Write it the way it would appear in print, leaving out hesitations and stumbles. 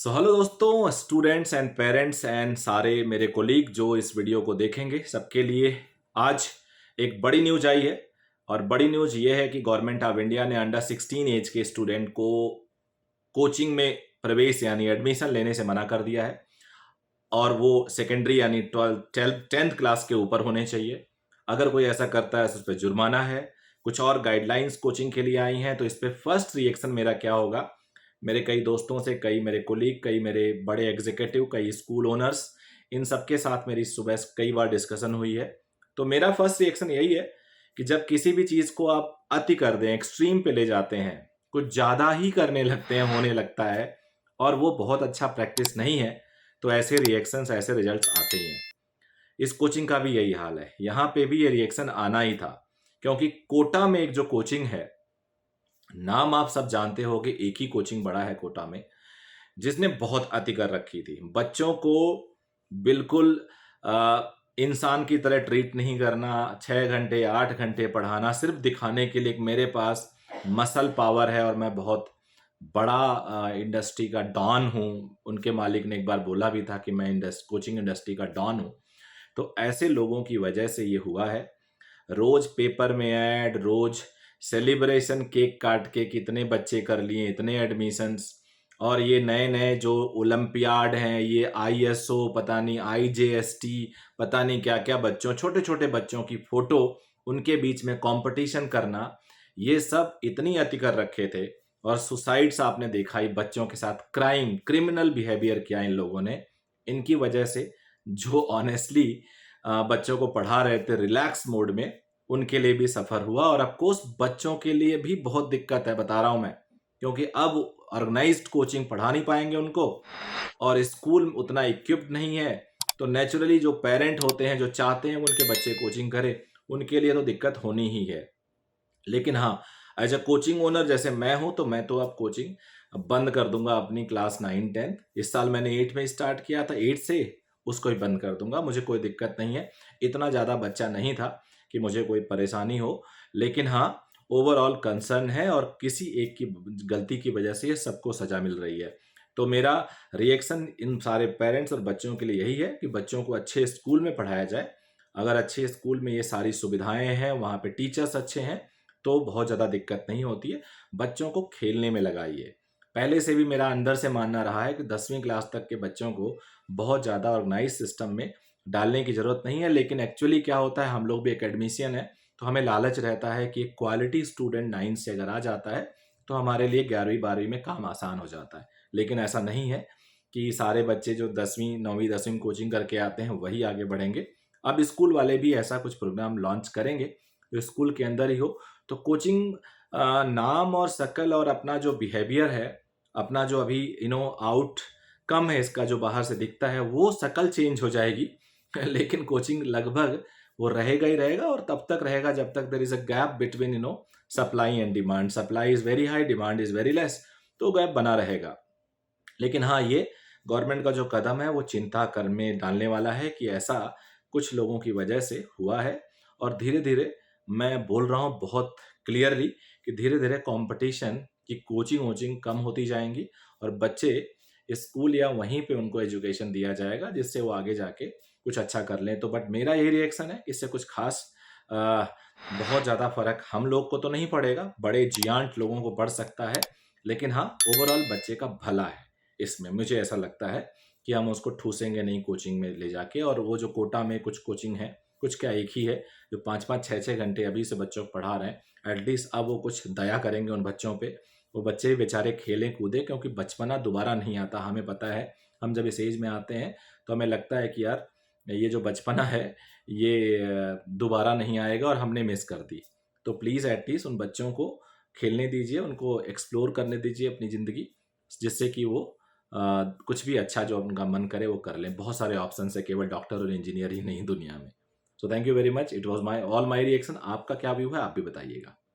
Hello दोस्तों, students and parents and सारे मेरे कोलीग जो इस वीडियो को देखेंगे, सबके लिए आज एक बड़ी न्यूज आई है। और बड़ी न्यूज ये है कि गवर्नमेंट ऑफ इंडिया ने अंडर 16 एज के स्टूडेंट को कोचिंग में प्रवेश यानी एडमिशन लेने से मना कर दिया है। और वो सेकेंडरी यानी 10th क्लास के ऊपर होने चाहिए। अगर कोई ऐसा करता है तो उस पर जुर्माना है। कुछ और गाइडलाइंस कोचिंग के लिए आई हैं, तो इस पर फर्स्ट रिएक्शन मेरा क्या होगा। मेरे कई दोस्तों से, कई मेरे कोलीग, कई मेरे बड़े एग्जीक्यूटिव, कई स्कूल ओनर्स, इन सबके साथ मेरी सुबह कई बार डिस्कशन हुई है। तो मेरा फर्स्ट रिएक्शन यही है कि जब किसी भी चीज़ को आप अति कर दें, एक्सट्रीम पे ले जाते हैं, कुछ ज़्यादा ही करने लगते हैं, होने लगता है, और वो बहुत अच्छा प्रैक्टिस नहीं है, तो ऐसे रिएक्शंस, ऐसे रिजल्ट्स आते ही हैं। इस कोचिंग का भी यही हाल है। यहाँ पे भी ये रिएक्शन आना ही था, क्योंकि कोटा में एक जो कोचिंग है, नाम आप सब जानते हो कि एक ही कोचिंग बड़ा है कोटा में, जिसने बहुत अति कर रखी थी। बच्चों को बिल्कुल इंसान की तरह ट्रीट नहीं करना, 6 घंटे 8 घंटे पढ़ाना सिर्फ दिखाने के लिए कि मेरे पास मसल पावर है और मैं बहुत बड़ा इंडस्ट्री का डॉन हूँ। उनके मालिक ने एक बार बोला भी था कि मैं कोचिंग इंडस्ट्री का डॉन हूँ। तो ऐसे लोगों की वजह से ये हुआ है। रोज पेपर में ऐड, रोज सेलिब्रेशन, केक काट के कितने बच्चे कर लिए, इतने एडमिशन्स, और ये नए नए जो ओलंपियाड हैं, ये ISO, पता नहीं IJST, पता नहीं क्या क्या, बच्चों, छोटे छोटे बच्चों की फोटो उनके बीच में कंपटीशन करना, ये सब इतनी अति कर रखे थे। और सुसाइड्स आपने देखा ही, बच्चों के साथ क्राइम, क्रिमिनल बिहेवियर किया इन लोगों ने। इनकी वजह से जो ऑनेस्टली बच्चों को पढ़ा रहे थे रिलैक्स मोड में, उनके लिए भी सफर हुआ। और ऑफकोर्स बच्चों के लिए भी बहुत दिक्कत है, बता रहा हूं मैं, क्योंकि अब ऑर्गेनाइज्ड कोचिंग पढ़ा नहीं पाएंगे उनको, और स्कूल उतना इक्विप्ड नहीं है। तो नेचुरली जो पेरेंट होते हैं, जो चाहते हैं उनके बच्चे कोचिंग करें, उनके लिए तो दिक्कत होनी ही है। लेकिन हाँ, एज अ कोचिंग ओनर जैसे मैं हूं, तो मैं तो अब कोचिंग बंद कर दूंगा अपनी क्लास 9 10। इस साल मैंने 8 में स्टार्ट किया था, 8 से उसको ही बंद कर दूंगा। मुझे कोई दिक्कत नहीं है, इतना ज़्यादा बच्चा नहीं था कि मुझे कोई परेशानी हो। लेकिन हाँ, ओवरऑल कंसर्न है, और किसी एक की गलती की वजह से ये सबको सजा मिल रही है। तो मेरा रिएक्शन इन सारे पेरेंट्स और बच्चों के लिए यही है कि बच्चों को अच्छे स्कूल में पढ़ाया जाए। अगर अच्छे स्कूल में ये सारी सुविधाएं हैं, वहाँ पे टीचर्स अच्छे हैं, तो बहुत ज़्यादा दिक्कत नहीं होती है। बच्चों को खेलने में लगाइए। पहले से भी मेरा अंदर से मानना रहा है कि 10वीं क्लास तक के बच्चों को बहुत ज़्यादा ऑर्गेनाइज सिस्टम में डालने की ज़रूरत नहीं है। लेकिन एक्चुअली क्या होता है, हम लोग भी एकेडमिशियन है, तो हमें लालच रहता है कि एक क्वालिटी स्टूडेंट 9 से अगर आ जाता है, तो हमारे लिए 11वीं 12वीं में काम आसान हो जाता है। लेकिन ऐसा नहीं है कि सारे बच्चे जो 10वीं 9वीं 10वीं कोचिंग करके आते हैं वही आगे बढ़ेंगे। अब स्कूल वाले भी ऐसा कुछ प्रोग्राम लॉन्च करेंगे जो स्कूल के अंदर ही हो, तो कोचिंग नाम और शक्ल और अपना जो बिहेवियर है, अपना जो अभी आउट कम है, इसका जो बाहर से दिखता है, वो शक्ल चेंज हो जाएगी। लेकिन कोचिंग लगभग वो रहेगा ही रहेगा, और तब तक रहेगा जब तक there is a gap between supply and demand. Supply is very high, demand is very less, तो गैप बना रहेगा। लेकिन हाँ, ये गवर्नमेंट का जो कदम है वो चिंता कर में डालने वाला है कि ऐसा कुछ लोगों की वजह से हुआ है। और धीरे धीरे, मैं बोल रहा हूँ बहुत क्लियरली, कि धीरे धीरे कंपटीशन की कोचिंग वोचिंग कम होती जाएंगी, और बच्चे स्कूल या वहीं पे उनको एजुकेशन दिया जाएगा जिससे वो आगे जाके कुछ अच्छा कर लें। तो बट मेरा यही रिएक्शन है, इससे कुछ खास बहुत ज़्यादा फर्क हम लोग को तो नहीं पड़ेगा, बड़े जियांट लोगों को पड़ सकता है। लेकिन हाँ, ओवरऑल बच्चे का भला है इसमें। मुझे ऐसा लगता है कि हम उसको ठूसेंगे नहीं कोचिंग में ले जाके। और वो जो कोटा में कुछ कोचिंग है, कुछ क्या एक ही है, जो 5-5 6-6 घंटे अभी से बच्चों को पढ़ा रहे हैं, एटलीस्ट अब वो कुछ दया करेंगे उन बच्चों पे। वो बच्चे भी बेचारे खेलें कूदें, क्योंकि बचपना दोबारा नहीं आता। हमें पता है, हम जब इस एज में आते हैं तो हमें लगता है कि यार, ये जो बचपना है ये दोबारा नहीं आएगा, और हमने मिस कर दी। तो प्लीज़ एटलीस्ट उन बच्चों को खेलने दीजिए, उनको एक्सप्लोर करने दीजिए अपनी ज़िंदगी, जिससे कि वो कुछ भी अच्छा जो उनका मन करे वो कर लें। बहुत सारे ऑप्शन है, केवल डॉक्टर और इंजीनियर ही नहीं दुनिया में। So thank you very much, it was all my reaction. आपका क्या व्यू है, आप भी बताइएगा।